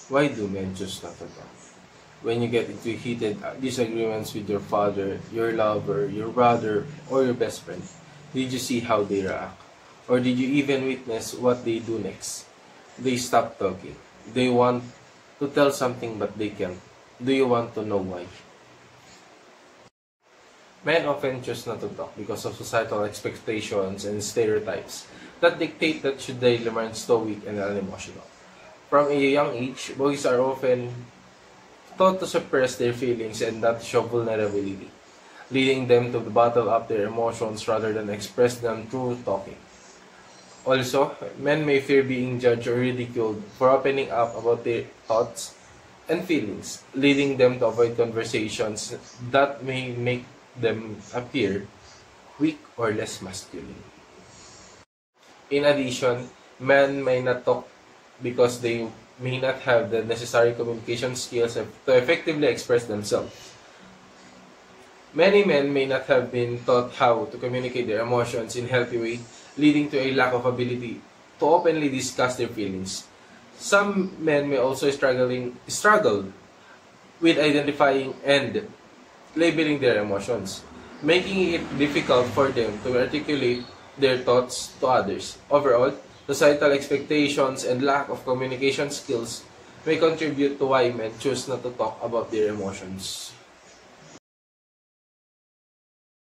Why do men choose not to talk? When you get into heated disagreements with your father, your lover, your brother, or your best friend, did you see how they react? Or did you even witness what they do next? They stop talking. They want to tell something but they can't. Do you want to know why? Men often choose not to talk because of societal expectations and stereotypes that dictate that should they remain stoic and unemotional. From a young age, boys are often taught to suppress their feelings and not show vulnerability, leading them to bottle up their emotions rather than express them through talking. Also, men may fear being judged or ridiculed for opening up about their thoughts and feelings, leading them to avoid conversations that may make them appear weak or less masculine. In addition, men may not talk because they may not have the necessary communication skills to effectively express themselves. Many men may not have been taught how to communicate their emotions in a healthy way, leading to a lack of ability to openly discuss their feelings. Some men may also struggle with identifying and labeling their emotions, making it difficult for them to articulate their thoughts to others. Overall, societal expectations and lack of communication skills may contribute to why men choose not to talk about their emotions.